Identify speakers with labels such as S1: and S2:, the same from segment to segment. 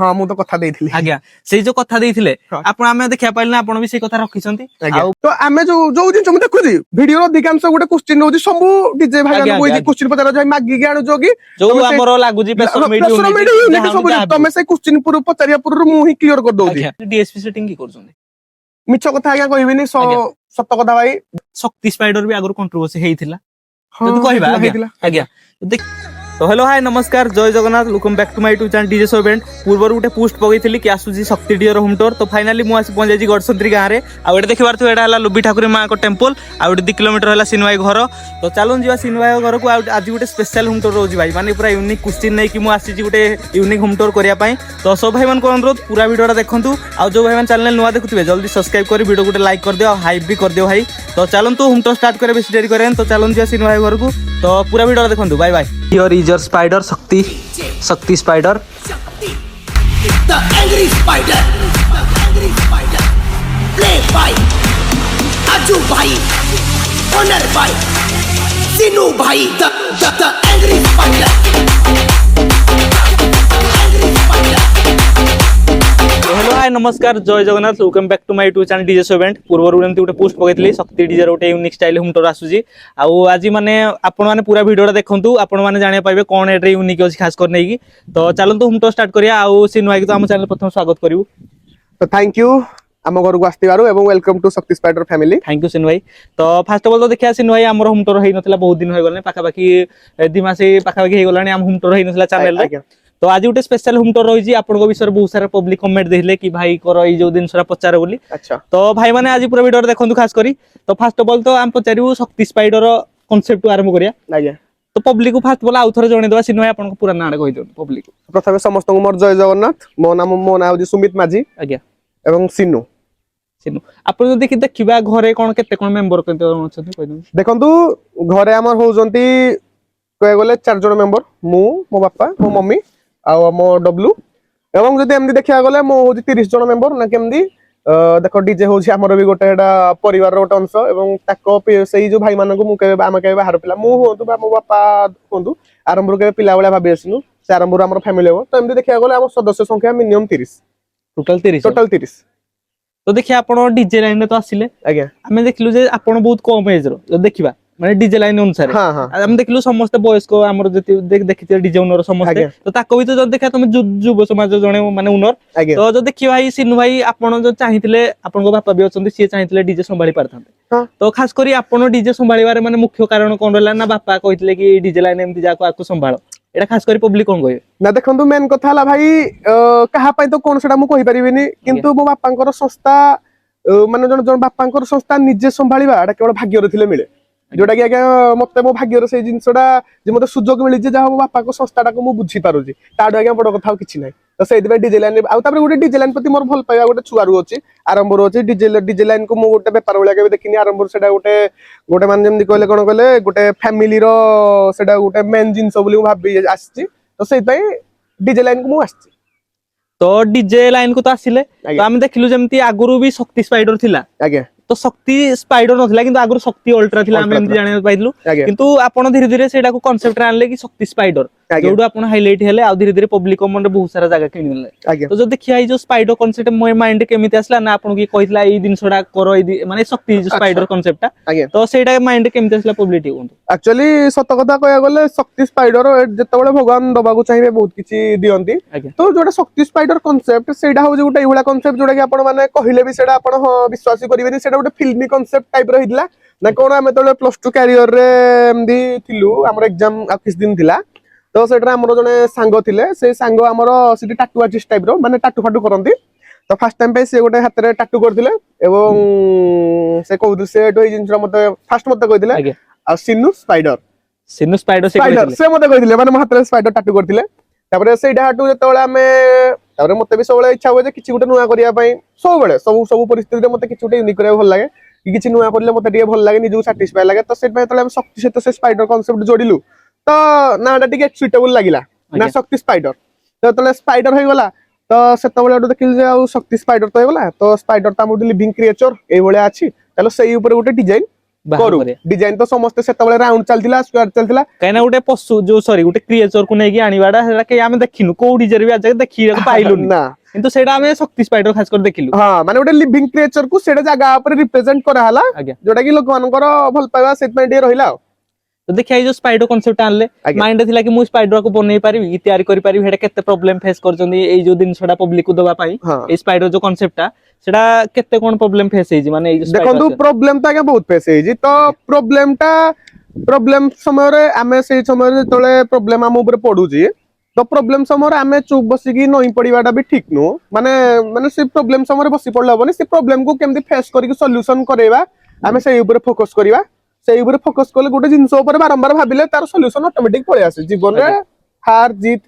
S1: हां मु तो कथा देइथिली
S2: आज्ञा से जो कथा देइथिले आपण आमे देखिया पाइल ना आपण भी से कथा रखिसंती
S1: तो आमे जो जिन हम देखुजी वीडियो अधिकांश गोटे क्वेश्चन होजी सब डीजे भाई मान कोई क्वेश्चन पचारा जाय मागी के आनु जोगी
S2: जो हमरो लागुजी प्रेशर मीडिया
S1: सब तमे से क्वेश्चन पूरा पचारिया पूरा मु ही क्लियर कर दोजी
S2: डीएसपी सेटिंग की करछन
S1: मिछ कथा आज्ञा कहबिनी सत्य कथा भाई
S2: शक्ति स्पाइडर भी आगु कंट्रोवर्सी हेइथिला जदी कहबा आज्ञा तो हेलो हाय नमस्कार जय Jagannath welcome back to my YouTube channel DJ सोवेंट पूर्वर गोटे पोस्ट पगैथिली कि आसुजी शक्ति डीर होम टूर तो फाइनली मु आसी पहुंच जाई गडसंत्री गाँ रे आ एटा देखि पारथु एटा हला लुबी ठाकुरी मां को टेंपल आ 2 किलोमीटर हला सिनवाई घर तो चलोन जीवा सिनवाई घर को आज गोटे स्पेशल होम टूर रोजी भाई माने पूरा यूनिक क्वेश्चन नै कि मु आसी जी गोटे यूनिक होम टूर करिया पई तो सब भाई मन को अनुरोध पूरा वीडियोटा देखंतु आ जो भाई मन चैनल नुवा देखुथिबे जल्दी सब्सक्राइब कर वीडियो गोटे लाइक कर दियो हाइप भी कर दियो भाई तो चलोन तो होम टूर स्टार्ट करे बेसी देरी करेन तो चलोन जीवा सिनवाई घर को तो पूरा वीडियोटा देखंतु bye bye here is your spider Shakti spider
S3: The angry spider. The angry spider. Play by Aju bhai. Honor by Sinu bhai. The angry spider. Angry spider.
S2: Hello hi नमस्कार जय Jagannath welcome back to my YouTube channel DJ सोवेंट पूर्वर एमती गोटे post पकईली Shakti DJ गोटे unique style home tour आसूजी आज माने आपण माने पूरा वीडियोटा देखंतु आपण माने जाने पाइबे कोन एटे यूनिक अछि खास कर नेकी तो चलंतु होम टूर स्टार्ट करिया आ सिन भाई तो हम चैनल प्रथम स्वागत करिवु
S1: तो थैंक यू आम घर को आस्तिबारु एवं वेलकम टू शक्ति स्पाइडर फैमिली
S2: थैंक यू सिन भाई तो फर्स्ट ऑफ ऑल तो देखिया सिन भाई हमर होम टूर हेइ नथिला बहुत दिन होय गले पाखा बाकी 2 मास पाखा बाकी हेइ गलानी हम होम टूर हेइ नथिला चैनल रे तो आज गोटे स्पेशल होम टूर रही आपन विषय बहुत सारा पब्लिक कमेंट देखले कि भाई कर ई जो दिन सारा पचारे बोली
S1: अच्छा
S2: तो भाई माने आज पूरा वीडियो देखंतु खास करी तो फर्स्ट ऑफ ऑल तो हम पचारिबु शक्ति स्पाइडर कांसेप्ट आरंभ करिया
S1: आज्ञा
S2: तो पब्लिक को फास्ट बोला आउथरे जणे देबा सिन भाई आपन पूरा नाम कहि दियो पब्लिक
S1: प्रथमे समस्त मोर जय जगन्नाथ मो नाम होजी सुमित माझी
S2: आज्ञा
S1: एवं सिनु
S2: आपन देखि देखिबा घरे कोन केते कोन मेंबर केते अछथि कहि दउ
S1: देखंतु घरे हमर होजंती कहे गले 4 जण मेंबर मु मो बापा मो मम्मी आ मो डब्लू एवं जदि एमदी देखिया गले मो होजी 30 जण मेंबर ना केमदी देखो डीजे होजी हमर भी गोटे एडा परिवार रो अंश एवं ताको सेही जो भाई मानको मु केबे आमे केबे बाहर पिला मु होंतु बा मो बापा होंतु आरंभ केबे पिला वाला भाबी आसिनु से आरंभ हमर फैमिली हो तो एमदी देखिया गले हम सदस्य संख्या मिनिमम 30 टोटल 30
S2: तो देखिए आपण डीजे लाइन तो आसिले
S1: आज्ञा
S2: हमें देखलु जे आपण बहुत कम एज रो जो देखिबा माने डीजे लाइन अनुसार हम देखलु समस्त बॉयज को हमर जति देखिते डीजे ओनर समस्त तो ताको भी तो जो देखा तुम युव समाज जणे माने ओनर तो जो देखि भाई सिनु भाई आपण जो चाहिथिले आपण को बापा भी अछंती से चाहिथिले डीजे संभाली पारथांते तो खास करी आपण डीजे संभालीबारे माने मुख्य कारण कोन रहला ना बापा कहितले कि डीजे लाइन एमति जाको आको संभाळ एटा खास करी पब्लिक कोन कहिबे ना
S1: देखंतु मेन कथा हला भाई कहा पई तो कोन सेडा मु कहि परिबिनी किंतु मो बापांकर संस्था माने जण बापांकर संस्था निजे संभालीबा एटा केवल भाग्य रे थिले मिले जोटा कि आज्ञा मते मो भाग्यर से जिनसडा जे मते सुजोग मिली जे जा मो बापा को संस्थाटा को मु बुझी पारुजी ताडो आज्ञा बड कथा किछि नै तो सेहि दिबे डीजे लाइन आ तापर गोटे डीजे लाइन प्रति मोर भल पाइबा गोटे छुआरु अछि आरंभ रो अछि डीजे लाइन को मु गोटे व्यापार वाला के देखिनी आरंभ सेडा गोटे मान जेमि कहले कोन कहले गोटे फैमिली रो सेडा गोटे मेन जिंस बोली मु भाबी आछि तो सेहि पई डीजे लाइन को मु आछि
S2: तो डीजे लाइन को तो आसिले तो हम देखलु जेमति आगुरु भी शक्ति स्पाइडर थिला
S1: आज्ञा
S2: तो शक्ति स्पाइडर नथिला किंतु आगुर शक्ति अल्ट्रा थिला हम एमति जाने पाइलु किंतु आपण धीरे धीरे सेडा को कांसेप्ट आनले कि शक्ति स्पाइडर जोडू आपण हाइलाइट हेले आ धीरे धीरे पब्लिक मन रे बहुत सारा जगह किनिले तो जो देखिया ई जो स्पाइडर कांसेप्ट मोय माइंड केमिति आसला ना आपण की कहितला ई दिन सोडा करो ई माने शक्ति स्पाइडर कांसेप्टटा तो सेडा माइंड केमिति आसला पब्लिक कोन
S1: एक्चुअली सत कथा कहया गले शक्ति स्पाइडर जेतेबेले भगवान दबा को चाहिबे बहुत किछि दियंती तो जोडा शक्ति स्पाइडर कांसेप्ट सेडा हो जे गोटे इहुला कांसेप्ट जोडा कि आपण माने कहिले भी सेडा आपण विश्वास करिवेनी सेडा गोटे फिल्मी कांसेप्ट टाइप रहितला ना कोन आमे तले प्लस 2 कैरियर रे एमदी थिलु हमर एग्जाम किस दिन थिला तो सेटा हमर जने सांग थिले से सांग हमर सिटी टैटू आर्टिस्ट टाइप रो माने टैटू फाटू करंती तो फर्स्ट टाइम पे से गोटे हाथ रे टैटू करथिले एवं से कहू से एटो जिंस मते फर्स्ट मते कहिथिले आ सिनु स्पाइडर से मते कहिथिले माने हाथ रे स्पाइडर टैटू करथिले तापर सेटा हाटू जेतोळे आमे तापर मते भी सबले इच्छा होय जे किछि गोटे नुवा करिया पई सब परिस्थिति रे मते किछि गोटे यूनिक करिया भल लागे कि किछि नुवा करले मते टिके भल लागे निजु सैटिस्फाई लागे तो सेट पे तले हम शक्ति से तो से स्पाइडर कांसेप्ट जोडिलु तो नाटा टिके सुइटेबल लागिला ना शक्ति स्पाइडर तो तले स्पाइडर होय गला तो सेतबेले देखिल जे आ शक्ति स्पाइडर तो होय गला तो स्पाइडर ता मोड लिविंग क्रिएचर एई भलिया अछि चलो सेई ऊपर गोटे डिजाइन କରୁ डिजाइन तो समस्त सेतबेले राउंड चलतिला स्क्वायर चलतिला
S2: काइना गोटे पशु जो सॉरी गोटे क्रिएचर को नेकी आनिबाडा सेटा के आमे देखिनु को डीजर भी आज देखिया पाइलुनी
S1: ना
S2: किंतु सेटा आमे शक्ति स्पाइडर खास कर देखिलु
S1: हां माने गोटे लिविंग क्रिएचर को सेटा जगह ऊपर रिप्रेजेंट करा हला जोटा कि लोक मानकर भल पाइबा सेत पे डे रहिला
S2: तो देखिया जो स्पाइडर कांसेप्ट आनले माइंड थिला कि मु स्पाइडर को बनै पारिबी तैयारी करि पारिबी हेडा केते प्रॉब्लम फेस करजंदी एई जो दिन छडा पब्लिक को दबा पाई ए स्पाइडर जो कांसेप्टटा सेटा केते कोन प्रॉब्लम फेस हेजी माने एई जो
S1: देखंतु प्रॉब्लम त आगे बहुत फेस हेजी तो प्रॉब्लम समय रे आमे सेई समय रे तळे प्रॉब्लम हम ऊपर पडुजी तो प्रॉब्लम समय रे आमे चुप बसी की नई पडिबाटा भी ठीक नो माने माने से प्रॉब्लम समय रे बसी पडला बने से प्रॉब्लम को केमती फेस करी सॉल्यूशन करेबा आमे सेई ऊपर फोकस करिवा सेई ऊपर फोकस करले गोटे जिंस ऊपर बारंबार भाबिले तार सॉल्यूशन ऑटोमेटिक पळे आसे जीवन रे हार जीत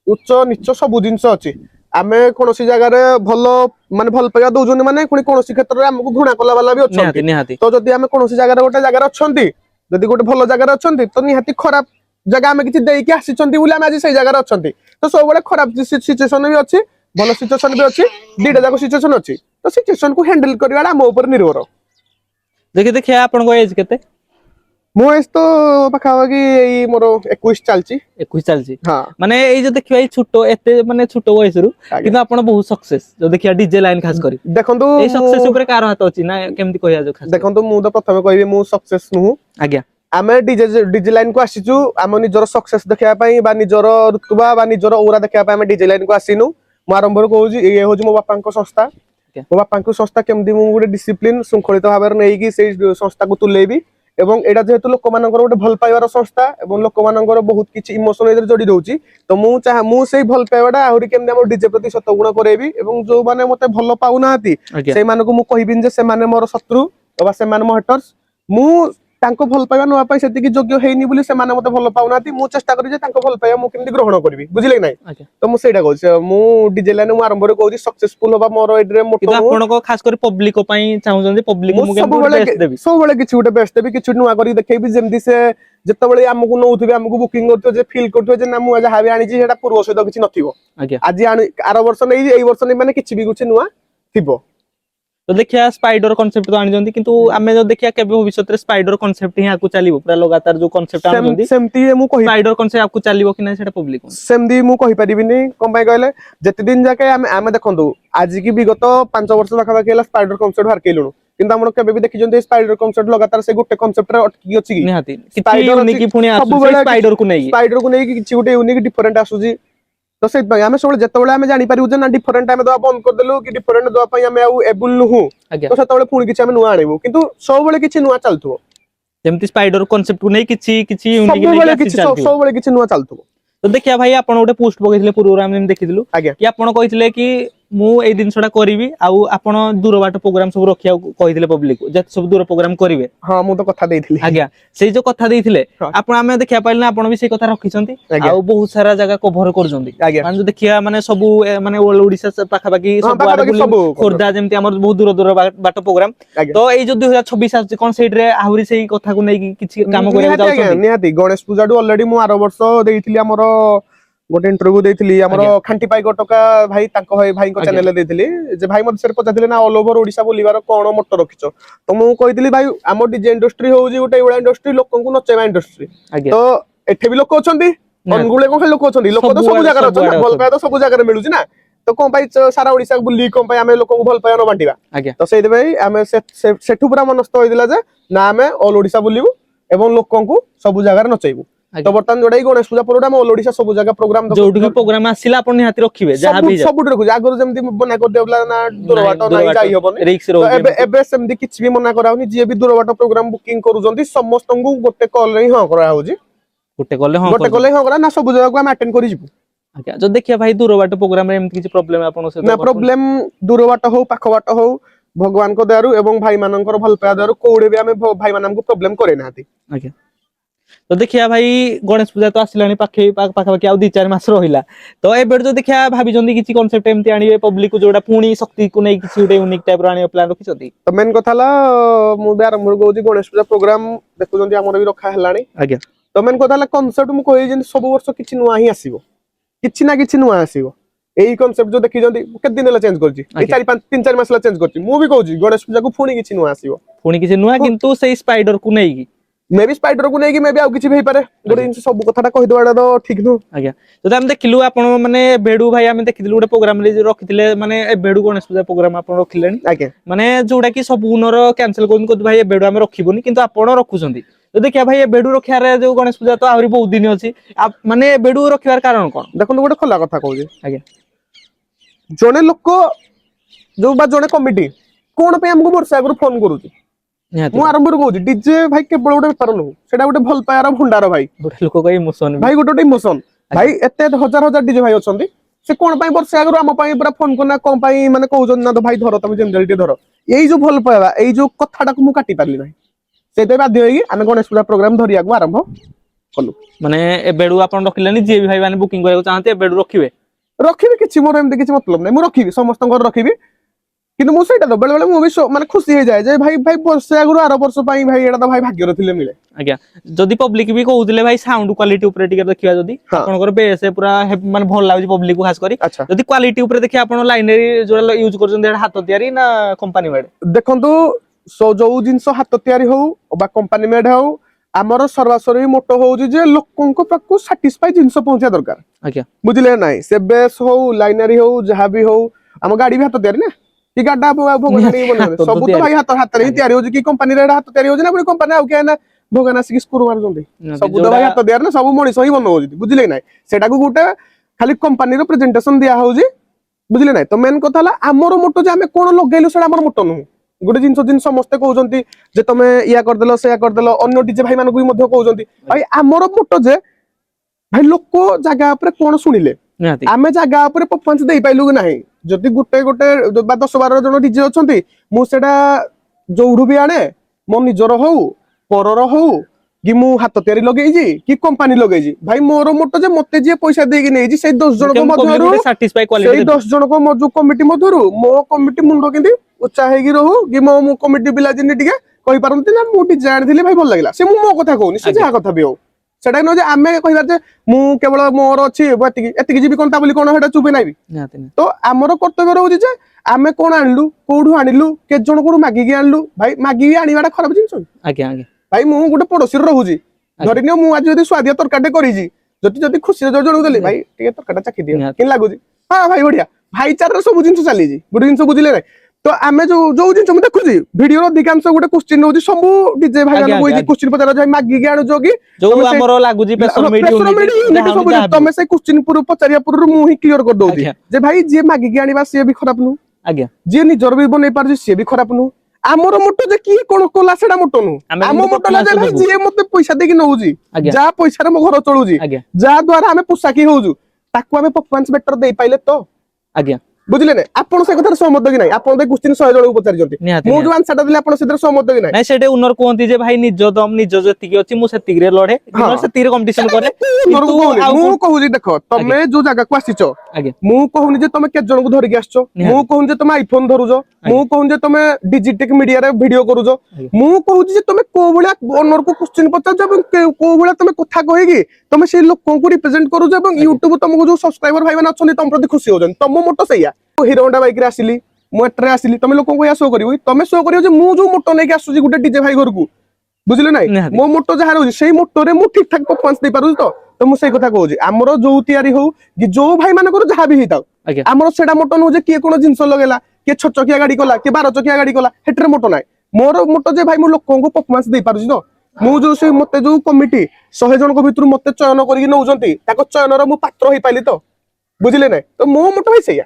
S1: उच्च नीच सब जिंस अछि आमे कोनोसी जगह रे भलो माने भल पाया दोजन माने कोनी कोनोसी क्षेत्र रे हमकु घुणा कला वाला भी अछंती तो जदी आमे कोनोसी जगह रे गोटे जगह रे अछंती जदी गोटे भलो जगह रे अछंती तो निहाती खराब जगह आमे किछि देई के आसीचंती बुला आमे आज सेई जगह रे अछंती तो सब बळे खराब सिचुएशन भी अछि भलो सिचुएशन भी अछि दीटा जाको सिचुएशन अछि तो सिचुएशन को हैंडल करवाडा हम ऊपर निर्भर
S2: देखिए आपन को एज केते
S1: मो एज तो पखावा कि एई मोर 21 चलची
S2: 21 चलची
S1: हां
S2: माने एई जो देखिबा एई छोटो एते माने छोटो वयस रु किंतु आपण बहुत सक्सेस जो देखिया डीजे लाइन खास करी
S1: देखंतु
S2: एई सक्सेस ऊपर कार हाथ अछि ना केमति कहिया जो खास
S1: देखंतु मु तो प्रथमे कहबी मु सक्सेस नु
S2: आज्ञा
S1: आमे डीजे लाइन को आसीचु आम निजर सक्सेस देखिया पई बा निजर रुतबा बा निजर ओरा देखिया पई आमे डीजे लाइन को आसीनु मु आरंभ रो कहूजी ए होजी मो बापा को संस्था मो बापा को संस्था केमति मु गोटे डिसिप्लिन शृंखलित भाबरे नै कि सेई संस्था को तुलेबी एवं एटा जेहेतु लोक मानकर गोटे भल पाइबार संस्था एवं लोक मानकर बहुत किछि इमोशन एदर जोडी दोउची तो मु सेई भल पाइबाडा आहुरी केमति हम डीजे प्रति शतगुण करेबी एवं जो माने मते भल पाउनाती सेई मानको मु कहिबिन जे से माने मोर शत्रु अबा से माने मो हटर्स मु तांको भल पाइबा नवा पाई सेति कि योग्य हेइनी बुली से माने मते भल पाउनाती मु चेष्टा करी जे तांको भल पाइबा मु केमति ग्रहण करबी बुझिले नै तो मु सेटा कहू मु डीजे लाइन मु आरंभ रे कहू सक्सेसफुल होबा मोर एड्रे मोटो
S2: आपण को खास कर पब्लिक को पई चाहू जे पब्लिक मु केमति बेस्ट देबी
S1: सब बळे किछि उटे बेस्ट देबी किछि नुवा करी देखैबी जेमति से जतबळे हमकु नउथिबे हमकु बुकिंग करथो जे फील करथो जे ना मु आज हाबी आनी छी सेटा पूर्व सहित किछि नथिबो आज आर वर्ष नै एई वर्ष नै माने किछि भी किछि नुवा थिबो
S2: तो देखिया स्पाइडर कांसेप्ट तो आनी जंदी किंतु आमे जो देखिया केबे भविष्य रे स्पाइडर कांसेप्ट ही आकु चलीबो पूरा लगातार जो कांसेप्ट आनी जंदी
S1: सेमती मु कहि
S2: स्पाइडर कांसेप्ट आकु चलीबो कि नै सेटा पब्लिक
S1: सेमदी मु कहि परिबिनी कोन पाई कहले जति दिन जाके आमे देखंतु आज की विगत 5 वर्ष लखा बाकी स्पाइडर कांसेप्ट बाहर केलुनु किंतु हमर केबे भी देखि जंदी स्पाइडर कांसेप्ट लगातार से गुटे कांसेप्ट रे अटकी अछि कि
S2: निहाती स्पाइडर यूनिक पुनी आसु स्पाइडर को नै
S1: किछि गुटे यूनिक डिफरेंट आसुजी तो से आमे सब जतबेले आमे जानि पारिउ जे ना डिफरेंट आमे दवा बंद कर देलु कि डिफरेंट दवा पई आमे आउ एबुल नुहु तो सेतबेले पुनी किछि आमे नुवा आनिबु किंतु सब बेले किछि नुवा चलथुबो
S2: जेमति स्पाइडर कांसेप्ट को नै किछि यूनिक
S1: सब बेले किछि नुवा चलथुबो
S2: तो देखिया भाई आपण गोटे पोस्ट पकैथिले प्रोग्राम हम देखिदिलु कि आपण कहिथिले कि मु एई दिन छडा करिवि आउ आपण दूर बाट प्रोग्राम सब रखिया कहिथिले पब्लिक को जत सब दूर प्रोग्राम करिवे
S1: हां मु तो कथा देइथिली
S2: आज्ञा सेई जो कथा देइथिले आपण आमे देखिया पाइलना आपण भी सेई कथा रखिसंती आउ बहुत सारा जगह कवर करजंती माने जो देखिया माने सब माने ऑल ओडिसा पाखा बाकी सब आडे खोरदा जेमति हमर बहुत दूर दूर बाट प्रोग्राम तो एई जो 2026 आछि कोन साइड रे आहुरी सेई कथा को नै किछि काम करिया जाउछंती
S1: निहाती गणेश पूजा डू ऑलरेडी मु आरो वर्ष देइथिली हमर गोटे इंटरव्यू देइथिली हमर खांटी पाई गटका भाई ताको भाई को चैनल देइथिली जे भाई मत सेर पचाथिले ना ऑल ओवर ओडिसा बोलिबार कोन मोटो रखिचो तो मु कहिथिली भाई हमर डीजे इंडस्ट्री होउजी गोटे एवडा इंडस्ट्री लोकन को नचेबा इंडस्ट्री तो एठे भी लोक अछंती अनगुळे को लोक अछंती लोक तो सब जगह अछंती भल पाया तो सब जगह मिलुची ना तो कोन पाई सारा ओडिसा बुली कोन पाई हमें लोक को भल पाया न बांटीबा तो सेइ भाई हमें सेठु पूरा मनस्थ होइदिला जे ना हमें ऑल ओडिसा बुलीबु एवं लोकन को सब जगह नचेबु तो बर्तमान जोडा गणेश पूजा प्रोग्राम ऑल ओडिसा सब जगह प्रोग्राम
S2: जोडु प्रोग्राम आसिला अपन निहाती रखिबे जहा भी
S1: सब रखु आगर जेमति बना कर देबला ना दूरबाट नाही जाई होबनी
S2: रिक्स रो
S1: एबे एबे सेमति किछ भी मना कराउनी जे भी दूरबाट प्रोग्राम बुकिंग करूजंती समस्त को गोटे कॉल रे हां करा होजी
S2: गोटे कॉल
S1: हां करा ना सब जगह को हम अटेंड करि जिवु
S2: अच्छा जो देखिया भाई दूरबाट प्रोग्राम रे एमति किछ प्रॉब्लम आपन से
S1: ना प्रॉब्लम दूरबाट हो पाखबाट हो भगवान को दयारु एवं भाई मानकर भल पाया दयारु कोडे भी हमें भाई मानन को प्रॉब्लम करे नाती
S2: अच्छा तो देखिया भाई गणेश पूजा तो आसिलानी पाखे पाखा आ 2-4 मास रहिला तो एबे जो देखिया भाबी जंदी किछि कांसेप्ट एमति आनिबे पब्लिक को जोडा पुणी शक्ति को नै किछि उडे यूनिक टाइप रो आनिबे प्लान रखि जंदी
S1: तो मेन कथाला मु आरंभ गौजी गणेश पूजा प्रोग्राम देखु जंदी हमर भी रखा हलानी
S2: आज्ञा
S1: तो मेन कथाला कांसेप्ट मु कहि जंदी सब वर्ष किछि नुवा ही आसीबो किछि ना किछि नुवा आसीबो एई कांसेप्ट जो देखि जंदी केत दिन ला चेंज करछि 4-5 3-4 मास ला चेंज करछि मु भी कहूजी गणेश पूजा को पुणी किछि नुवा आसीबो
S2: ପୁଣି କିଛି ନୂଆ କିନ୍ତୁ ସେଇ ସ୍ପାଇଡର କୁ ନେଇକି
S1: मे बी स्पाइडर को नहीं कि मे बी आउ किछि भी पारे गोटे जिंस सब कथाटा कहि दवाडा तो ठीक नु
S2: आज्ञा जदि हम देखिलु आपण माने बेडू भाई हम देखिलु गोटे प्रोग्राम रे रखिथिले माने ए बेडू गणेश पूजा प्रोग्राम आपण रखिलेनी
S1: आके
S2: माने जोडा कि सब उनर कैंसिल कोन को भाई ए बेडू हम रखिबोनी किंतु आपण रखुसंती तो देखिया भाई ए बेडू रखिया रे जो गणेश पूजा तो आहुरी बहुत दिन अछि माने बेडू रखिवार कारण कोन
S1: देखो गोटे खला कथा कहू
S2: आज्ञा
S1: जने लोक जो बा जने कमिटी कोन पे हमको वर्षा आगु फोन करूची
S2: निहाती
S1: मु आरंभ कहूची डीजे भाई केवल गोटे बेपार नु सेटा गोटे भल पायार भंडार भाई
S2: गोटे लोक कई इमोशन
S1: भाई गोटे इमोशन भाई एते हजार हजार डीजे भाई अछंती से कोन पाई वर्षा आगु हम पाई पूरा फोन करना कोन पाई माने कहउजन ना तो भाई धर तुम जेनरलिटी धर एई जो भल पाया एई जो कथाटा को मु काटी पारली भाई सेते बाध्य होई आमे गणेश पूजा प्रोग्राम धरिया को आरंभ कलु
S2: माने ए बेडू आपण रखिलेनी जे भी भाई माने बुकिंग करय चाहते ए बेडू रखिबे
S1: रखिबी किछि मोर एमते किछि मतलब नै मु रखिबी समस्त घर रखिबी किंतु मु सेटा तो बेले बेले मु भी माने खुशी हो जाए जे भाई भाई वर्ष आगु 8 वर्ष पाई भाई एटा तो भाई भाग्य रथिले मिले
S2: आज्ञा जदि पब्लिक भी कहउतिले भाई साउंड क्वालिटी ऊपर टिके देखिबा जदि आपनकर बेस पूरा माने भल लागु पब्लिक को खास करी
S1: अच्छा
S2: जदि क्वालिटी ऊपर देखि आपन लाइनरी जोडा यूज करजन एटा हाथ तयारी ना कंपनी मेड
S1: देखंतु सो जो जिंस हाथ तयारी हो बा कंपनी मेड हो हमर सर्वासरी मोटो होउजी जे लोकन को पाकु सैटिस्फाई जिंस पहुंचा दरकार
S2: आज्ञा
S1: बुझिले नाही से बेस हो लाइनरी हो जहा भी हो हम गाड़ी भी हाथ तयारी ना कि गाडा भोगनानी बने सब तो भाई हाथ हाथ रे तयारी होजी कि कंपनी रे हाथ तयारी होजी ना पुनी कंपनी आउ के ना भोगना सिक स्क्रू मार जंदी सब तो भाई हाथ तयारी ना सब मणिस ही बन होजी बुझिले नाही सेटा को गुटे खाली कंपनी रो प्रेजेंटेशन दिया होजी बुझिले नाही तो मेन कथा हला हमर मोटो जे हमें कोन लगैलु सेटा हमर मोटो नु गोटे जिन समस्ते कहउजंती जे तमे या कर देलो से या कर देलो अन्य डीजे भाई मानको भी मध्य कहउजंती भाई हमर मोटो जे भाई लोक जागा ऊपर कोन सुनिले आमे जागा ऊपर परफॉर्मेंस देई पाइलु कि नाही जदि गुटे गुटे 10-12 जन डीजे अछंती मु सेटा जोउडू भी आने मो निजर हो परर हो कि मु हाथ तयारी लगेई जी कि कंपनी लगेई जी भाई मोर मोटो जे मते जे पैसा देगी नै जी से 10 जन को मध्यरु
S2: सैटिस्फाई क्वालिटी
S1: से 10 जन को मजु कमिटी मध्यरु मो कमिटी मुंडो किंदी उच्चा हेगी रहू कि मो कमिटी बिला जिनि टिके कहि पारंती ना मु टी जान थिले भाई भल लागला से मो कथा कहउनी से जा कथा भी हो सेटा न जे आमे कहिबा जे मु केवल मोर अछि एतिकी जीबी कोनता बोली कोन हेटा चुपे नाइबी तो हमर कर्तव्य रहउजी जे आमे कोन आनलु कोडू आनिलु के जन कोडू मागी के आनलु भाई मागी आनिबाटा खराब जिंस
S2: आज्ञा आज्ञा
S1: भाई मु गुटे पड़ोसी रहउजी धरिनियो मु आज जदी स्वादिया तरकाटे करिजी जदी खुशी जड़ जड़ देली भाई टिके तरकाटा चाखी दियो किन लागुजी हां भाई बढ़िया भाईचारा सब जिंस चली जी गुटे जिंस बुझिले नै तो आमे जो जिंस मु देखुजी वीडियो अधिकांश गुटे क्वेश्चन होजी सब डीजे भाई माने कोइ क्वेश्चन पचार जाय मागी के आनु जोगी
S2: जो हमरो लागुजी पेसर मीडिया
S1: तमे से क्वेश्चन पूरा पचारिया पूरा मु ही क्लियर कर दोजी जे भाई जे मागी के आनिबा से भी खराब नु
S2: आज्ञा
S1: जे निजर भी बनै पार से भी खराब नु आमर मोटो जे की कोन कोला सेडा मोटो नु आम मोटो ना जे भाई जे मते पैसा देकी नउजी जा पैसा रे मो घर चलुजी जा द्वारा हमें पुसाकी होजु ताकू हमें परफॉर्मेंस बेटर दे पाइले तो
S2: आज्ञा
S1: बुझिले नै आपण से कथा सहमत कि नै आपण दे क्वेश्चन 100 जण पचारि जंती मु जो आंसर देले आपण सेदर सहमत कि नै
S2: नै सेटे उनर कोंती जे भाई निज दम निज जति की अछि मु सेति रे लढे उनर सेति रे कंपटीशन करे
S1: मु कहू जी देखो तमे जो जगह को आसीचो मु कहूनी जे तमे के जण को धरि के आछो मु कहूनी जे तमे आईफोन धरुजो मु कहूनी जे तमे डिजिटेक मीडिया रे वीडियो करूजो मु कहू जे तमे को बळा ओनर को क्वेश्चन पचार जब को बळा तमे कथा कहिगी तमे से लोक को रिप्रेजेंट करूजो एवं YouTube तमको जो सब्सक्राइबर भाई माने अछन तम प्रति खुशी होजन तम मोटो सैया हीरो होंडा बाइक रे आसिली मु एट्रे आसिली तमे लोक को या शो करिवो तमे शो करिवो जे मु जो मोटो नै के आसुजी गुटे डीजे भाई घर को बुझिले नै मो मोटो जहा रहउजी सेही मोटो रे मु ठीक ठाक परफॉर्मेंस दे पारुज तो मु सेही कथा कहउजी हमरो जो तयारी हो कि जो भाई माने कर जहा भी हिताउ हमरो सेडा मोटो न हो जे के कोन जिंस लगेला के छ चकिया गाड़ी कोला के 12 चकिया गाड़ी कोला हेटरे मोटो नै मोर मोटो जे भाई मु लोक को परफॉर्मेंस दे पारुजी न मु जो से मते जो कमिटी 100 जन को भितर मते चयन करिक नउजंती ताको चयन रो मु पात्र होई पाइली तो बुझिले नै तो मो मोटो भाई सैया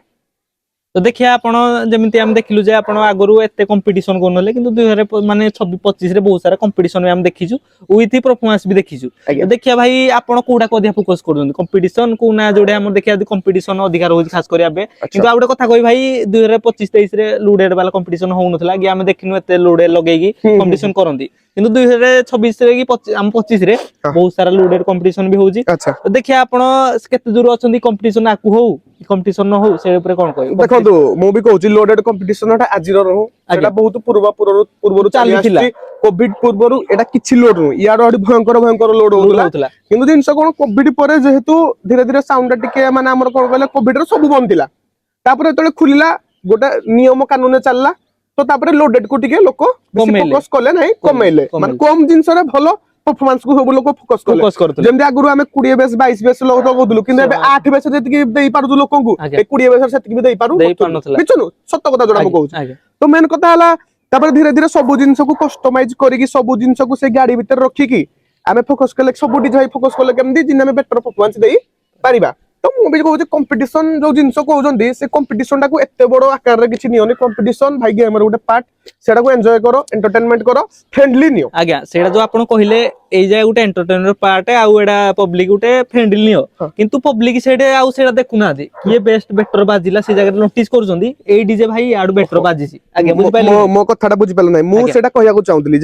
S2: तो देखिए आपण जेमिति हम देखिलु जे आपण आगरु एते कंपटीशन कोनले किंतु 2000 माने 26-25 रे बहुत सारा कंपटीशन हम देखिजु विथ परफॉर्मेंस भी देखिजु देखिया भाई आपण कोडा को अधिक फोकस करजन कंपटीशन को ना जोडे हम देखिया कंपटीशन अधिकार होई खास करिया बे किंतु आउडे कथा कहि भाई 2025-23 रे लुडेड वाला कंपटीशन होउ नथला कि हम देखिनु एते लुडे लगेगी कंपटीशन करंती किंतु 2026 रे कि हम 25 रे बहुत सारा लुडेड कंपटीशन भी होउजी तो देखिया आपण केते दूर अछंती कंपटीशन आकु हो कंपटीशन न हो से ऊपर कोन कहै
S1: देखंतु मु भी कहउची लोडेड कंपटीशन एटा आजिर रहू एटा बहुत पूर्वरु चली कोविड पूर्वरु एटा किछि लोड नु यार अडी भयंकर लोड होउतला किंतु जिंस कोन कोविड परे जेहेतु धीरे धीरे साउंड टिके माने हमर कोन कहले कोविड रो सब बंद थिला तापर एतले खुलिला गोटा नियम कानून चलला तो तापर लोडेड को टिके लोक
S2: कमेइले।
S1: फोकस कले नाही कमेइले माने कम जिंस रे भलो परफॉर्मेंस को सब लोक फोकस कले जेमति आगुरु हमें 20 बेस 22 बेस लोक तो गदुलु किंतु एबे 8 बेस जेति देई पारु लोकन को
S2: आगे।
S1: ए 20 बेस सेति भी देई पारु
S2: नथला।
S1: बिचनु सत्य कथा जोडा को कहू
S2: आगे।
S1: तो मेन कथा हला तापर धीरे धीरे सब जिंस को कस्टमाइज करी कि सब जिंस को से गाड़ी भीतर रखी कि आमे फोकस कले सब डिजाइन फोकस कले केमदी जिन हमें बेटर परफॉर्मेंस देई पारिबा तो मु भी कहू कंपटीशन जो जिंस कहउजंदी से कंपटीशन टा को एते बड़ो आकार रे किछि नियोनी कंपटीशन भाई गेमर गोटे पार्ट सेटा को एन्जॉय करो एंटरटेनमेंट करो फ्रेंडली नियो
S2: आज्ञा सेटा जो आपण कहिले एई जाय गुटे एंटरटेनर पार्ट आउ एडा पब्लिक गुटे फ्रेंडली नियो किंतु पब्लिक सेडे आउ सेडा देखु ना दे किए बेस्ट बेटर बाजिला से जगह नोटिस करूजंदी एई डीजे भाई आडू बेटर बाजिसी आज्ञा बुझ पाइले
S1: मो कथाटा बुझि पाल नै मु सेटा कहया को चाहुतली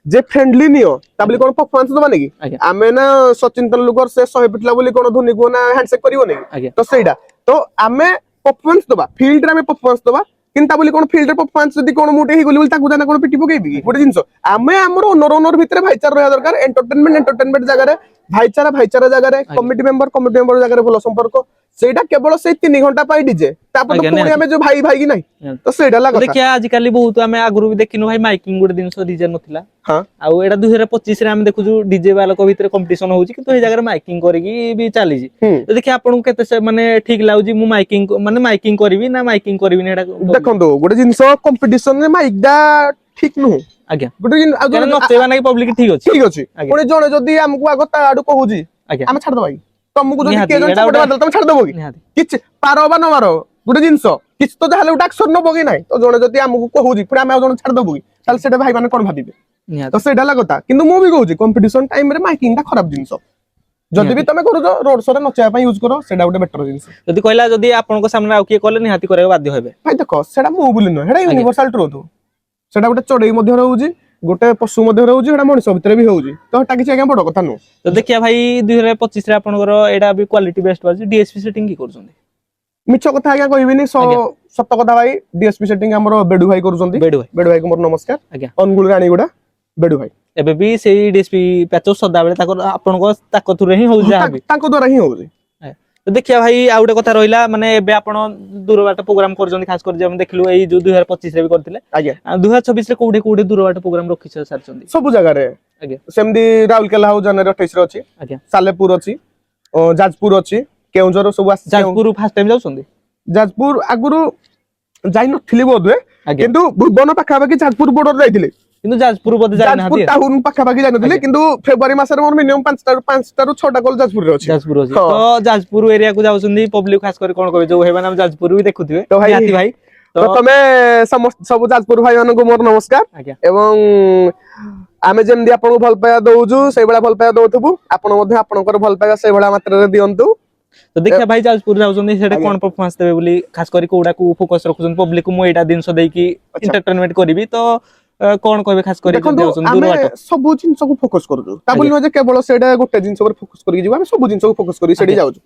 S1: जे फ्रेंडली नियो ताबली कोन परफॉर्मेंस दबा नै कि आमे ना सचिन तेंदुलकर से 100 पिटला बोली कोन धोनी को ना हैंडशेक करिवो नै तो सेडा तो आमे परफॉर्मेंस दबा फील्ड रे आमे परफॉर्मेंस दबा किंता बोली कोन फील्ड रे परफॉर्मेंस जदी कोन मोटे ही गोली बोली ताकू जाना कोन पिटी पकेबी गोटे जिंस आमे हमर ओनर भितरे भाईचारा रहया दरकार एंटरटेनमेंट जगह रे भाईचारा जगह रे कमिटी मेंबर जगह रे भलो संपर्क सेटा केवल से 3 घंटा पाई डीजे तापर तो पुणी हमें जो भाई भाई की नहीं तो सेटा लागो
S2: देखिया आज काली बहुत आमे आगुरु भी देखिनु भाई माइकिंग गुटे दिनसो डीजे नथिला
S1: हां
S2: आउ एडा 2025 रे आमे देखुजु डीजे वाला को भितरे कंपटीशन होउची किंतु ए जगह रे माइकिंग करिकी भी चाली जी तो देखिया आपन केते से माने ठीक लाउजी मु माइकिंग करबी ना माइकिंग करबी ना एडा
S1: देखंदो गुटे जिंस कंपटीशन रे माइक दा ठीक नु
S2: आज्ञा
S1: गुटे जिन आ
S2: नचेबा ना पब्लिक ठीक अछि
S1: पुणी जणे जदी हमकु आगो ता आडू कहूजी आमे छाड़ दबाई तुमको जदी के जण सपोर्ट बादल तुम छाड़ दबो कि किछ पारो बा न मारो गुटे जिंस किछ तो जाहले उटा एक्शन न बगी नाही तो जणे जदी हमकु कहूजी पुणी आमे जण छाड़ दबो कि ताल सेटा भाई माने कोन भाबिबे तो सेटा लागता किंतु मु भी कहूजी कंपटीशन टाइम रे माइकिंग दा खराब जिंस जदी भी तमे करू रोड शो रे नचया पई यूज करो सेटा गुटे बेटर जिंस
S2: जदी कहला जदी आपन को सामने आउ के कले निहाती करे बाध्य हेबे
S1: भाई देखो सेटा मु बोली न हेडा यूनिवर्सल ट्रुथ सेटा गुटे चढ़ई मध्ये रहउजी गोटे पशु मध्ये रहउजी हेडा मनुष्य भितरे भी होउजी तो हटा किछ आगे बड़ कथा नु
S2: तो देखिया भाई 2025 रे आपनकर एडा भी क्वालिटी बेस्ट बाजी डीएसपी सेटिंग की करछन्ती
S1: मिछ कथा आगे कहबिनी सत्य कथा भाई डीएसपी सेटिंग हमरो बेडू भाई करूछन्ती बेडू भाई को मोर नमस्कार
S2: आज्ञा
S1: अनुगुल रानी गुडा बेडू भाई
S2: एबे भी सेही डीएसपी पैचो सदा बेले ताको आपनको ताको थुरे ही हो जा भी
S1: ताको द्वारा ही होउजी
S2: तो देखिया भाई आ गुटे कथा रहिला माने एबे आपण दूरबाट प्रोग्राम करजोंदी खास कर जे हम देखलु एई जो 2025 रे भी करथिले
S1: आज्ञा
S2: 2026 रे कोडे दूरबाट प्रोग्राम रखि सारचोंदी
S1: सब जगह रे
S2: आज्ञा
S1: सेमदी राउरकेला हो जनवरी 28 रे अछि
S2: आज्ञा
S1: सालेपुर अछि जाजपुर अछि केउंझर सब आसी
S2: जाजपुर फर्स्ट टाइम जाउछोंदी
S1: जाजपुर आगुरु जाई नथिली बोधवे किंतु भुवन पाखा बाकी जाजपुर बॉर्डर जाइथिले
S2: किंतु जाजपुर बदे जाय ना
S1: जाजपुर टाउन पाखा बाकी जाई नथिले किंतु फेब्रुआरी मास रे मोर मिनिमम 5 टा 6 टा कॉल जाजपुर रे अछि
S2: तो जाजपुर एरिया को जाउछोंदी पब्लिक खास कर कोन कहबे जो हेबा नाम जाजपुर भी देखुथिबे
S1: तो
S2: भाई
S1: तो तमे समस्त सब जाजपुर भाई मानको मोर नमस्कार एवं आमे जेमदी आपन को भल पाया दउजु सेई बळा भल पाया दउथबु आपन मध्ये आपनकर भल पाया सेई बळा मात्रा रे दियंतु
S2: तो देखिया भाई जाजपुर जाउछोंदी सेटा कोन परफॉर्मेंस देबे बोली खास करी कोडा को फोकस रखुछन पब्लिक को मो एटा दिन सो देई की एंटरटेनमेंट करबी तो कोन कहबे खास करी जाउछन दूर बाटो
S1: सब जिंस को फोकस करजु ता बोली न जे केवल सेडा गोटे जिंस पर फोकस करी जीवा हम सब जिंस को फोकस करी सेडी जाउजु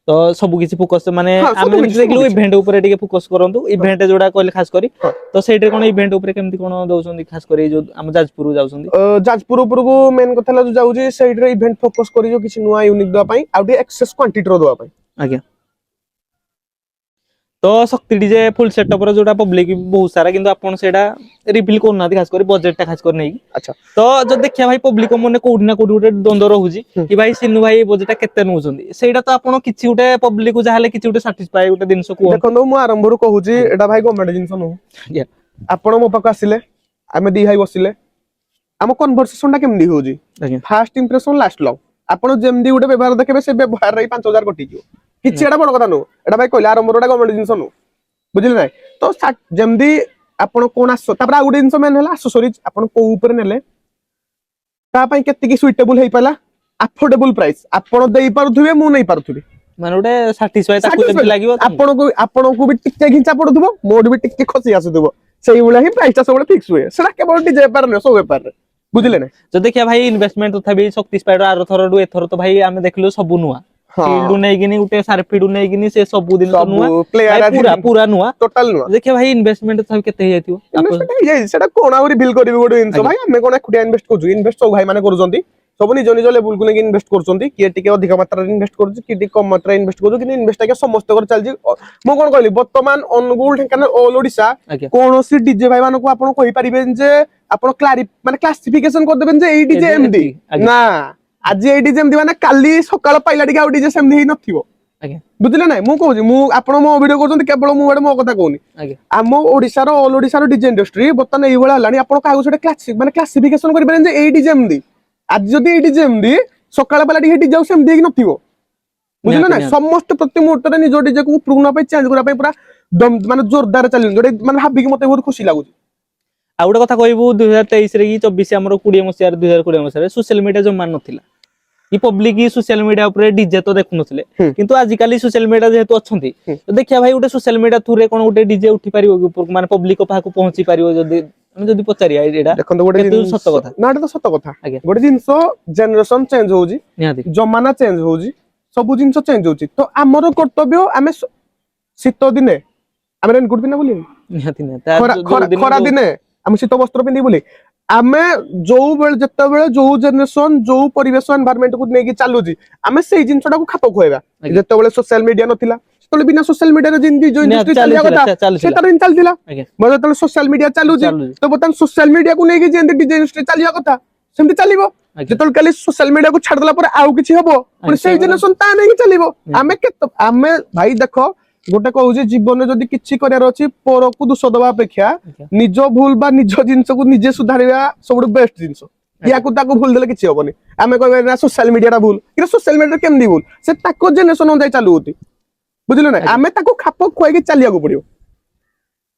S2: तो सब किसी फोकस माने आमे देखलु इवेंट ऊपर टिके फोकस करंतु इवेंट जोडा कहले खास करी तो सेटे कोन इवेंट ऊपर केमती कोन दउछन खास करी जो हम जाजपुर जाउछन
S1: जाजपुर ऊपर को मेन कथा ला जो जाउजी साइड रे इवेंट फोकस करी जो किछि नुवा यूनिक दवा पई आउटी एक्सेस क्वांटिटी रो दवा पई
S2: आज्ञा तो शक्ति डीजे फुल सेटअप रो जोडा पब्लिक बहुत सारा किंतु आपन सेडा रिवील करना खास करी बजट ता खास कर नै
S1: अच्छा
S2: तो जो देखिया भाई पब्लिक मने कोडी ना कोडी द्वंद्व रहउजी कि भाई सिन्नू भाई बजट ता केते नउछंदी सेडा तो आपन किछि उटे पब्लिक को जाहले किछि उटे सैटिस्फाई उटे दिन सो को
S1: देखो मु आरंभ रो कहूजी एटा भाई गवर्नमेंट जिंस नो आपन मो पाक आसिले आमे दी हाई बसिले हम कन्वर्सेशन टा केमदी होजी फर्स्ट इंप्रेशन लास्ट लव आपन जेमदी उटे व्यवहार देखबे से व्यवहार रे 5000 कटि जो किछि एटा बड़ कथा नो एटा भाई कहले आरंभ रोटा गवर्नमेंट जिंस नो बुझिले नै तो जेमदी आपन कोन आसो तापर आ गुटे जिंस मेन हला एक्सेसरीज आपन को ऊपर नेले ता पई केते की सुइटेबल हेइ पाला अफोर्डेबल प्राइस आपन देई पारुथुबे मु नै पारुथुबे
S2: माने उटे सैटिस्फाई ताकू केमती लागिवो
S1: आपन को भी टिके घिंचा पडुथुबो मोड भी टिके खसी आसुथुबो सेही उला ही प्राइस ता सब फिक्स हुए सेटा केवल डीजे पर न सब व्यापार रे बुझिले नै
S2: जो देखिया भाई इन्वेस्टमेंट तथा भी शक्ति स्पाइडर आरो थरडु एथर तो भाई आमे देखलु सब नुवा फील्ड नै गिनी उटे सारफीड नै गिनी से सब दिन तो नुवा पूरा नुवा
S1: टोटल नुवा
S2: देखिया भाई इन्वेस्टमेंट तथा केते हे जातियो
S1: इन्वेस्टमेंट हे जाय सेटा कोन आउरी बिल करबी गोडो इनसो भाई हमें कोन एकुटिया इन्वेस्ट करजु इन्वेस्ट सब भाई माने करजंती सब निज निज लेवल को लेकिन इन्वेस्ट करछंती किए टिके अधिक मात्रा इन्वेस्ट करछ कि टिके कम मात्रा इन्वेस्ट करछ कि इन्वेस्ट के समस्त कर चलजी मो कोन कहली वर्तमान अनुगुल ढेंकानाल ऑल ओडिशा कोनोसी डीजे भाई मानको आपण कहि परिबेन जे आपण माने क्लासिफिकेशन कर देबेन जे एई डीजे एमडी ना आज एई डीजे एमडी माने काली सकाळ पाइला टिके आ डीजे सेमडी हि नथिबो बुझिले ना मु कहूँ मु आपण मो वीडियो करछंती केवल मु मो कथा कहूनी आम ओडिसा रो ऑल ओडिसा रो डीजे इंडस्ट्री बर्तमान एई भला हलानी आपण कागो सेटा क्लासिक माने क्लासिफिकेशन करि पारेन जे एई डीजे एमडी आज जदि एई डीजे एमडी सकाळ पाइला टिके डीजे सेमडी हि नथिबो बुझिले ना समस्त प्रति मुहूर्त रे निज डीजे को प्रूव ना पे चेंज करा पे पूरा दम माने जोरदार चली जोडे माने भाबी कि मते बहुत खुशी लागु
S2: आ गोटे कथा कहबू 2023 रे कि 24 हमरो 20 मसिया 2020 मसिया सोशल मीडिया जो मान नथिला कि पब्लिक सोशल मीडिया ऊपर डीजे तो देखु नथिले किंतु आज काली सोशल मीडिया जेहेतु अछंती तो देखिया भाई गोटे सोशल मीडिया थ्रू रे कोन गोटे डीजे उठी परिबो कि माने पब्लिक को पाखु पहुंची परिबो जदी हम जदी पचारिया एडा
S1: देखंतो गोटे
S2: सत्य कथा
S1: ना तो सत्य कथा गोटे जिंसो जनरेशन चेंज होउजी
S2: निहाती
S1: जमाना चेंज होउजी सब जिंसो चेंज होउची तो हमरो कर्तव्य आमे शीत दिने आमे रेनकोट बिना बोली
S2: निहाती
S1: खरा दिने हम शीत वस्त्र पिंदी बोली आमे जो बेल जत्ता बेल जो जनरेशन जो परिवेश एनवायरनमेंट को नेकी चालुची आमे सेही जिंसटा को खाप खोइबा जत्ता बेल सोशल मीडिया नथिला तले बिना सोशल मीडिया रे जिंदी जो इंडस्ट्री चलिया कथा सेटा इन चलतिला मजे तले सोशल मीडिया चालुची तो बतन सोशल मीडिया को नेकी जेंदी डीजे इंडस्ट्री चलिया कथा सेमती चलिबो जतल काली सोशल मीडिया को छाड़ देला पर आउ किछि हबो पर सेही जनरेशन ता नेकी चलिबो आमे भाई देखो गोटे कहूँ जीवन जदि किछि करियार अछि पर को दोष दबा अपेक्षा निज भूल बा निज जिंस को निजे सुधारिया सब बेस्ट जिंस या को ताको भूल देले किछि होबनी आमे कहबे ना सोशल मीडिया भूल कि सोशल मीडिया केमदी भूल से ताको जनरेशन अनुसार चालू होती बुझिलो ना आमे ताको खाप खोइ के चलिया को पड़ियो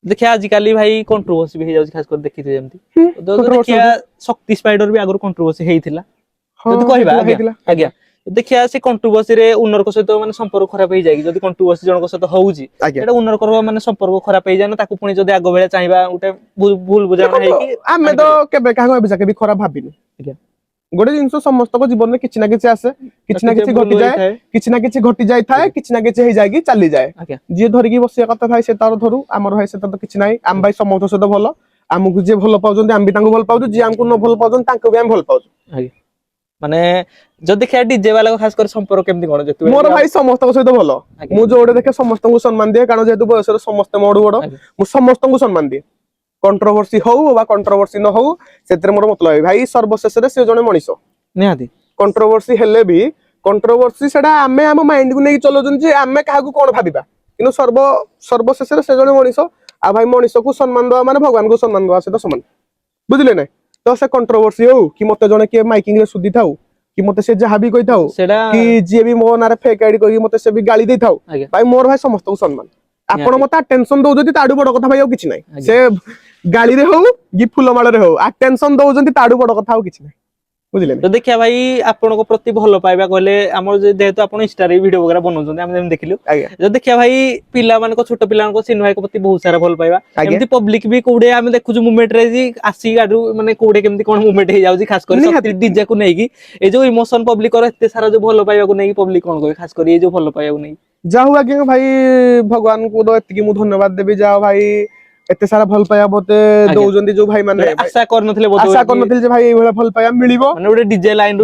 S2: देखिए आज काली भाई कंट्रोवर्सी भी हे जाउछ खास कर देखिते जेमती तो देखिया शक्ति स्पाइडर भी आगरो कंट्रोवर्सी हेइथिला जदी कहबा आज्ञा देखिया से कंट्रोवर्सी रे उनर को सहित माने संपर्क खराब हो जाय जदी कंट्रोवर्सी जन को सहित होउची एटा उनर करबा माने संपर्क खराब हो जाय ना ताकू पुनी जदी आगो बेले चाहबा उटे भूल बुझाना है कि
S1: आमे तो केबे काहो बिसा के भी खराब भाबिनु आज्ञा गोटे जिंस समस्त को जीवन में किछि ना किछि आसे किछि ना किछि घटी जाय किछि ना किछि घटी जाय थाए किछि ना किछि हे जाय कि चली जाय जे धरि की बसिया कथा भाई से तार धरु हमर भाई से तो किछि नाही आम भाई समस्त सहित भलो हमकु जे भलो पाउजंती आम भी तांको भल पाउजु जे हमकु न भल पाउजन तांको भी हम भल पाउजु
S2: आज्ञा माने जो देखिया डीजे वाला को खास कर संपर्क केमती कोन जेतु
S1: मोर भाई समस्त सहित भलो मु जोडे देखे समस्त को सम्मान दिए कारण जेतु बयस रे समस्त मोडु बडो मु समस्त को सम्मान दिए कंट्रोवर्सी हो बा कंट्रोवर्सी न हो सेतरे मोर मतलब भाई सर्वशेष रे से जने मनिसो
S2: निहाती
S1: कंट्रोवर्सी हेले भी कंट्रोवर्सी सेडा आमे हम माइंड को नै चलोजन जे आमे काहा को कोन भाबिबा किनु सर्वशेष रे से जने मनिसो आ भाई मनिसो को सम्मान दवा माने भगवान को सम्मान दवा से तो समान बुझिले नै तो से कंट्रोवर्सी हो कि मते जने के माइकिंग रे सुधी थाउ कि मते से जहा भी कहि थाउ कि जे भी मो नारे फेक आईडी कहि मते से भी गाली दे थाउ भाई मोर भाई समस्त को सम्मान आपण मते टेंशन दउ जति ताडू बड कथा भाई हो किछि नै से गाली रे हो कि फुलमाळ रे हो टेंशन दउ जति ताडू बड कथा हो किछि नै बुझिले
S2: तो देखिया भाई आपन को प्रति भलो पाइबा कहले हमर जेहेतु आपन इंस्टा रे वीडियो वगैरह बनौछन हम जेम देखिलु जो देखिया भाई पिला मान को छोटो पिला को सिन भाई को प्रति बहुत सारा भल पाइबा एमती पब्लिक भी कोडे हम देखु मूवमेंट रे जी आसी गाडू माने कोडे केमती कोन मूवमेंट हे जाउजी खास कर शक्ति डीजे को नै कि ए जो इमोशन पब्लिक कर एते सारा जो भलो पाइबा को नै कि पब्लिक कोन कहबे खास कर ए जो भलो पाइबा को नै
S1: जाऊ आगे भाई भगवान को दो एति की मु धन्यवाद देबी जाओ भाई एते सारा भल पाया बोते दउजंदी जो भाई माने
S2: आशा करनथिले बोते
S1: आशा करनथिले जे भाई एभला भल पाया मिलिबो
S2: माने ओडे डीजे लाइन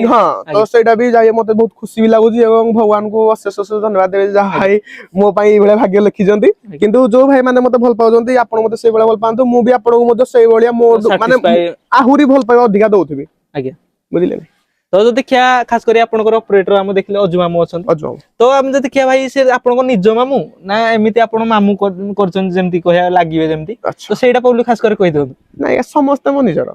S1: हां तो सेटा भी जाय मते बहुत खुशी भी लागुजी एवं भगवान को अशेष अशेष धन्यवाद देबे जा भाई मो पई एभला भाग्य लिखि जंती किंतु जो भाई माने मते भल पाउजंती आपण मते से बेला भल पांतु मु भी आपण को मते से बलिया मो माने आहुरी भल पाया अधिका दउथिबी
S2: आज्ञा
S1: बुझिले
S2: तो जो देखिया खास करी आपन को ऑपरेटर हम देखले अजु मामू अछन तो हम जे देखिया भाई से आपन को निज मामू ना एमिति आपन मामू करछन जेमति कहया लागिवे जेमति तो सेटा पब्लिक खास करी कहि दउ
S1: ना या समस्त मो निजर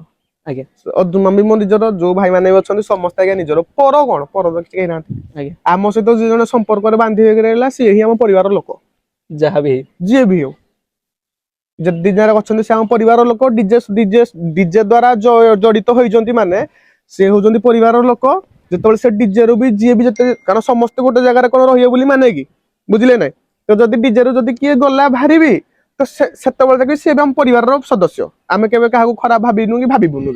S2: आज्ञा
S1: अजु मामी मो निजर जो भाई माने अछन समस्त आज्ञा निजर पर कोन पर कहि ना
S2: आज्ञा
S1: आम सहित जे जने संपर्क रे बांधी गेला से ही हम परिवार लोक
S2: जहा भी
S1: जे भी हो जदी जरा अछन से हम परिवार लोक डीजे द्वारा जडित होई जंती माने से होजंती परिवार लोक जेतबे से डीजे रो भी जे भी जते कारण समस्त गोटे जगह रे कोन रहियो बोली माने कि बुझिले नै तो जदी डीजे रो जदी किए गला भारीबी तो सेतबे तक से हम परिवार रो सदस्य आमे केबे काहा को खराब भाबिनु कि भाबिबुनु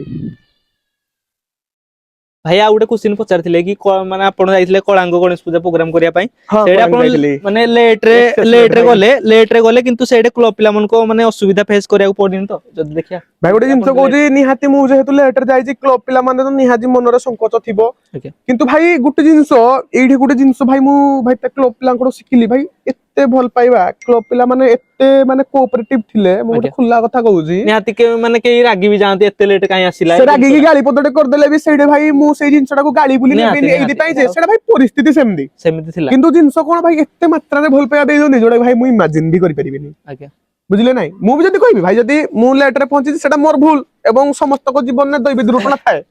S2: ଭାଇ ଆଉ ଗୋଟେ କ୍ୱେଶ୍ଚିନ୍ ପଚାରିଥିଲେ କି ମାନେ ଆପଣ ଯାଇଥିଲେ କଳାଙ୍ଗ ଗଣେଶ ପୂଜା ପ୍ରୋଗ୍ରାମ କରିବା ପାଇଁ
S1: ହଁ,
S2: ସେଇଟା
S1: କଳାଙ୍ଗ
S2: ଆପଣ
S1: ଯାଇଥିଲି।
S2: ମାନେ
S1: Excess late ଭାଇ।
S2: ଲେଟ ରେ ଗଲେ କିନ୍ତୁ ସେଇଟା କ୍ଲବ ପିଲାମାନଙ୍କୁ ମାନେ ଅସୁବିଧା ଫେସ୍ କରିବାକୁ ପଡିନି ତ ଯଦି ଦେଖିବା
S1: ଭାଇ ଗୋଟେ ଜିନିଷ
S2: ଆପଣ
S1: କହୁଛି ନିହାତି ମୁଁ ଯେହେତୁ ଲେଟରେ ଯାଇଛି କ୍ଲବ ପିଲାମାନେ ତ ନିହାତି ମନରେ ସଂକୋଚ ଥିବ
S2: ଆଜ୍ଞା।
S1: କିନ୍ତୁ ଭାଇ ଗୋଟେ ଜିନିଷ ଏଇଠି ଗୋଟେ ଜିନିଷ ଭାଇ ମୁଁ ଭାଇ କ୍ଲବ ପିଲାଙ୍କଠୁ ଶିଖିଲି ଭାଇ ଏତେ ଭଲ ପାଇବା କ୍ଲବ ପିଲା ମାନେ ଏତେ ମାନେ କୋଅପରେଟିଭ ଥିଲେ ମୁଁ ଗୋଟେ
S2: ଆଜ୍ଞା।
S1: ଖୋଲା କଥା କହୁଛି
S2: ନିହାତି ମାନେ କେହି ରାଗି ବି ଯାଆନ୍ତି ଏତେ ଲେଟ୍ କାହିଁ ଆସିଲା
S1: ସେ
S2: ଏଇ
S1: ରାଗିକି
S2: ଜିନିଷଟା।
S1: ଗାଳି ପଦଟେ କରିଦେଲେ ବି ସେଇଟା ଭାଇ ମୁଁ ସେଇ ଜିନିଷଟାକୁ ଗାଳି ବୋଲି
S2: ନିହାତି
S1: ନେବିନି
S2: ନିହାତି
S1: ଏଇଥିପାଇଁ
S2: ଏଇଟା
S1: ଯେ
S2: ଆଉ
S1: ସେଇଟା ଭାଇ ପରିସ୍ଥିତି ସେମିତି
S2: ସେମିତି ଥିଲା
S1: କିନ୍ତୁ ଜିନିଷ କଣ ଭାଇ ଏତେ ମାତ୍ରାରେ ଭଲ ପାଇବା ଦେଇଛନ୍ତି ଯୋଉଟା ଭାଇ ମୁଁ ଇମାଜିନ ବି କରିପାରିବିନି
S2: ଆଜ୍ଞା।
S1: ବୁଝିଲେ ନାଇଁ ମୁଁ ବି ଯଦି କହିବି ଭାଇ ଯଦି ମୁଁ ଲେଟରେ ପହଞ୍ଚିଛି ସେଟା ମୋର ଭୁଲ ଏବଂ ସମସ୍ତଙ୍କ ଜୀବନରେ ଦୈବ ଦୁର୍ଘଟଣା ଥାଏ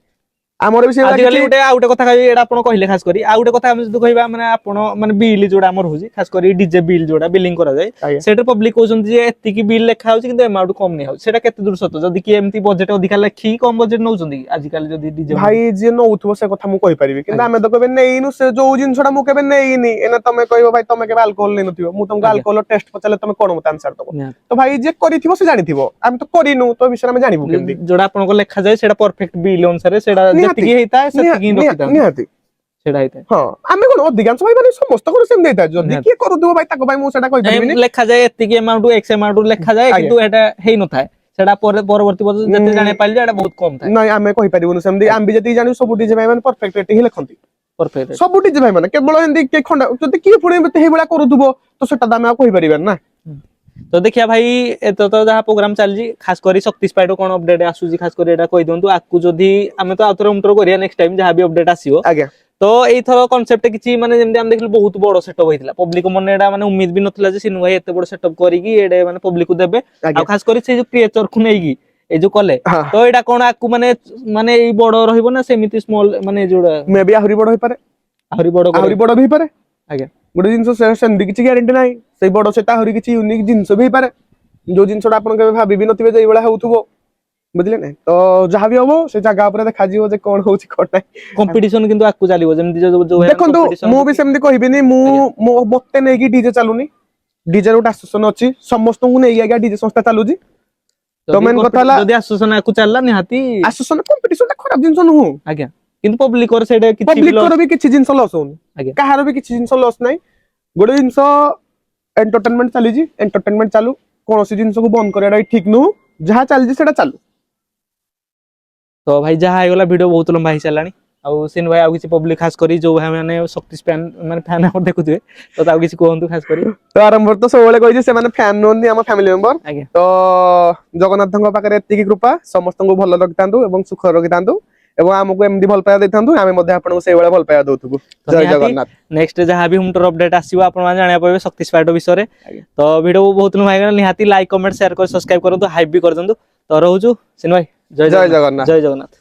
S1: ଆମର ବି ସେଇଭଳିଆ
S2: ଆଜିକାଲି
S1: କିଛି
S2: ଗୋଟେ ଆଉ ଗୋଟେ କଥା କହିବି ଏଇଟା ଆପଣ କହିଲେ ଖାସ କରି ଆଉ ଗୋଟେ କଥା ଆମେ ଯଦି କହିବା ମାନେ ଆପଣ ମାନେ ବିଲ୍ ଯୋଉଟା ଆମର ହଉଛି ଖାସ କରି ଡିଜେ ବିଲ୍ ଯୋଉଟା ବିଲିଂ କରାଯାଏ
S1: ଆଜ୍ଞା।
S2: ସେଇଟା ପବ୍ଲିକ କହୁଛନ୍ତି ଯେ ଏତିକି ବିଲ୍ ଲେଖା ହଉଛି କିନ୍ତୁ ଏମାଉଣ୍ଟ କମ ନିଆହଉଛି ସେଇଟା କେତେ ଦୂର ସତ ଯଦି କିଏ ଏମିତି ବଜେଟ ଅଧିକା ଲେଖି କମ ବଜେଟ ନଉଛନ୍ତି କି ଆଜିକାଲି ଯଦି ଡିଜେ
S1: ଭାଇ ଯିଏ ନଉଥିବ ସେ କଥା ମୁଁ କହିପାରିବି କିନ୍ତୁ
S2: ଆଜ୍ଞା
S1: ଆମେ ତ କେବେ ନେଇନୁ ସେ ଯୋଉ ଜିନିଷଟା ମୁଁ କେବେ ନେଇନି ଏନା ତମେ କହିବ ଭାଇ ତମେ କେବେ ଆଲକୋହଲ ନେଇନଥିବ ମୁଁ ତମକୁ
S2: ଆଜ୍ଞା
S1: ଆଲକୋହଲ ଟେଷ୍ଟ ପଚାରିଲେ ତମେ କଣ ମତେ ଆନ୍ସର ଦବ
S2: ନିହାତି।
S1: ତ ଭାଇ ଯିଏ କରିଥିବ ସେ ଜାଣିଥିବ ଆମେ ତ କରିନୁ ତ ଏ ବିଷୟରେ ଆମେ ଜାଣିବୁ କେମିତି
S2: ଯୋଉଟା ଆପଣଙ୍କ ଲେଖାଯାଏ ସେଇଟା ପରଫେକ୍ଟ ବିଲ୍ ଅନୁସାରେ ସେଇଟା
S1: ନିହାତି
S2: ଯେତିକି ହେଇଥାଏ ସେତିକି ହିଁ ରଖିଥାନ୍ତି
S1: ନିହାତି
S2: ସେଇଟା ହେଇଥାଏ
S1: ହଁ ଆମେ କଣ ଅଧିକାଂଶ ଭାଇ ମାନେ ସମସ୍ତଙ୍କର ସେମିତି ହେଇଥାଏ ଯଦି
S2: ନିହାତି।
S1: କିଏ କରୁଥିବ ଭାଇ ତାଙ୍କ ପାଇଁ ମୁଁ ସେଟା କହିପାରିବିନି
S2: ଲେଖାଯାଏ ଏତିକି ଏମାଉଣ୍ଟ ଏକ୍ସ ଏମାଉଣ୍ଟ ଲେଖାଯାଏ
S1: ଆଜ୍ଞା
S2: କିନ୍ତୁ ଏଟା ହେଇନଥାଏ ସେଟା ପରବର୍ତ୍ତୀ ବର୍ଷ ଯେତେ ଜାଣିବାକୁ ପାଇଲି ଯେ ଏଟା ବହୁତ କମ ଥାଏ
S1: ନାଇଁ ଆମେ କହିପାରିବୁନି ସେମିତି ଆମେ ବି ଯେତିକି ଜାଣିବୁ ସବୁ ଡିଜେ ଭାଇ ମାନେ ପରଫେକ୍ଟ ରେଟିଂ ହିଁ ଲେଖନ୍ତି
S2: ପରଫେକ୍ଟ।
S1: ସବୁ ଡିଜେ ଭାଇ ମାନେ କେବଳ ଏମିତି କିଏ ଖଣ୍ଡା ଯଦି କିଏ ପୁଣି ଏମିତି ହେଇଭଳିଆ କରୁଥିବ ତ ସେଟା ତ ଆମେ ଆଉ କହିପାରିବାନି ନା
S2: ତ ଦେଖିବା ଭାଇ ଏତ ତ ଯାହା ପ୍ରୋଗ୍ରାମ ଚାଲିଛି ଖାସ କରି ଶକ୍ତି ସ୍ପାଇଡର କଣ ଅପଡେଟ ଆସୁଛି ଖାସ କରି ଏଟା କହିଦିଅନ୍ତୁ ଆକୁ ଯଦି ଆମେ ତ ଆଉଥରେ କରିବା ନେକ୍ସଟ ଟାଇମ ଯାହା ବି ଅପଡେଟ ଆସିବ
S1: ଆଜ୍ଞା
S2: ତ ଏଇଥର କନସେପ୍ଟ କିଛି ମାନେ ଯେମିତି ଆମେ ଦେଖିଲୁ ବହୁତ ବଡ ସେଟଅପ ହେଇଥିଲା ପବ୍ଲିକ ମନେ ଏଟା ମାନେ ଉମ୍ମିଦ ବି ନଥିଲା ଯେ ସିନୁ ଭାଇ ଏତେ ବଡ ସେଟଅପ କରିକି ଏଡେ ମାନେ ପବ୍ଲିକ କୁ ଦେବେ ଆଉ
S1: ଆଜ୍ଞା
S2: ଖାସ କରି ସେ ଯୋଉ କ୍ରିଏଚର କୁ ନେଇକି ଏଇ ଯୋଉ କଲେ
S1: ହଁ
S2: ତ ଏଇଟା କଣ ଆକୁ ମାନେ ମାନେ ଏଇ ବଡ ରହିବ ନା ସେମିତି ସ୍ମଲ ମାନେ ଯୋଉଟା
S1: ମେ ବି ଆହୁରି ବଡ ହେଇପାରେ
S2: କରିବା
S1: ଆହୁରି ବଡ ବି ହେଇପାରେ
S2: ଆଜ୍ଞା
S1: ଗୋଟେ ଜିନିଷ ସେମିତି କିଛି ଗ୍ୟାରେଣ୍ଟି ନାହିଁ ସେଇ ବଡ ସେଟା ଆହୁରି କିଛି ୟୁନିକ୍ ଜିନିଷ ବି ହେଇପାରେ ଯୋଉ ଜିନିଷଟା ଆପଣ କେବେ ଭାବିବି ନଥିବେ ଯେ ଏଇଭଳିଆ ହଉଥିବ ବୁଝିଲେ ନାଇଁ ତ ଯାହାବି ହବ ସେ ଜାଗା ଉପରେ ଦେଖାଯିବ ଯେ କଣ ହଉଛି କଣ ନାହିଁ
S2: କମ୍ପିଟିସନ କିନ୍ତୁ ଆକୁ ଚାଲିବ ଯେମିତି ଯୋଉ
S1: ଦେଖନ୍ତୁ ମୁଁ ବି ସେମିତି କହିବିନି
S2: ଆଜ୍ଞା
S1: ମତେ ନେଇକି ଡିଜେ ଚାଲୁନି ଡିଜେ ଗୋଟେ ଆସୋସିଏସନ ଅଛି ସମସ୍ତଙ୍କୁ ନେଇକି ଆଜ୍ଞା ଡିଜେ ସଂସ୍ଥା ଚାଲୁଛି ତ ମେନ୍ କଥା ହେଲା
S2: ଯଦି ଆସୋସିଏସନ ଆକୁ ଚାଲିଲା ନିହାତି
S1: ଆସୋସିଏସନ କମ୍ପିଟିସନ ଟା ଖରାପ ଜିନିଷ ନୁହଁ
S2: ଆଜ୍ଞା କିନ୍ତୁ ପବ୍ଲିକର ସେଇଟା କିଛି ବି
S1: ପବ୍ଲିକର
S2: ଲସ୍
S1: ବି କିଛି ଜିନିଷ ଲସ୍ ହଉନି
S2: ଆଜ୍ଞା
S1: କାହାର ବି କିଛି ଜିନିଷ ଲସ୍ ନାହିଁ ଗୋଟେ ଜିନିଷ ଏଣ୍ଟରଟେନମେଣ୍ଟ ଚାଲିଛି ଏଣ୍ଟରଟେନମେଣ୍ଟ ଚାଲୁ କୌଣସି ଜିନିଷକୁ ବନ୍ଦ କରିବାଟା ଠିକ ନୁହଁ ଯାହା ଚାଲିଛି ସେଟା ଚାଲୁ
S2: ତ ଭାଇ ଯାହା ହେଇଗଲା ଭିଡିଓ ବହୁତ ଲମ୍ବା ହେଇସାରିଲାଣି ଆଉ ସିନ ଭାଇ ଆଉ କିଛି ପବ୍ଲିକ ଖାସ କରି ଯୋଉ ଭାଇ ମାନେ ଶକ୍ତି ସ୍ପାନ୍ ମାନେ ଫ୍ୟାନ ଆମର ଦେଖୁଥିବେ ତ ଆଉ କିଛି କୁହନ୍ତୁ ଖାସ କରି
S1: ତ ଆରମ୍ଭରେ ତ ସବୁବେଳେ କହିଛି ସେମାନେ ଫ୍ୟାନ ନୁହନ୍ତି ଆମ ଫ୍ୟାମିଲି ମେମ୍ବର
S2: ଆଜ୍ଞା
S1: ତ ଜଗନ୍ନାଥଙ୍କ ପାଖରେ ଏତିକି କୃପା ସମସ୍ତଙ୍କୁ ଭଲ ରଖିଥାନ୍ତୁ ଏବଂ ସୁଖ ରଖିଥାନ୍ତୁ ଏବଂ ଆମକୁ ଏମିତି ଭଲ ପାଇବା ଦେଇଥାନ୍ତୁ ଆମେ ମଧ୍ୟ ଆପଣଙ୍କୁ ସେଇଭଳିଆ ଭଲ ପାଇବା ଦଉଥିବୁ
S2: ତ
S1: ଜୟ
S2: ନିହାତି
S1: ଜଗନ୍ନାଥ
S2: ନେକ୍ସଟ ଯାହା ବି ହୁମଟର ଅପଡେଟ ଆସିବ ଆପଣ ମାନେ ଜାଣିବାକୁ ପାଇବେ ଶକ୍ତି ସ୍ପାଇଡର ବିଷୟରେ
S1: ଆଜ୍ଞା
S2: ତ ଭିଡିଓ ବହୁତ ଲମ୍ବା ହେଇଗଲା ନିହାତି ଲାଇକ୍ କମେଣ୍ଟ ସେୟାର କରି ସବସ୍କ୍ରାଇବ କରନ୍ତୁ ହାଇପ ବି କରନ୍ତୁ ତ ରହୁଛୁ ସିନ ଭାଇ ଜୟ ଜଗନ୍ନାଥ ଜୟ ଜଗନ୍ନାଥ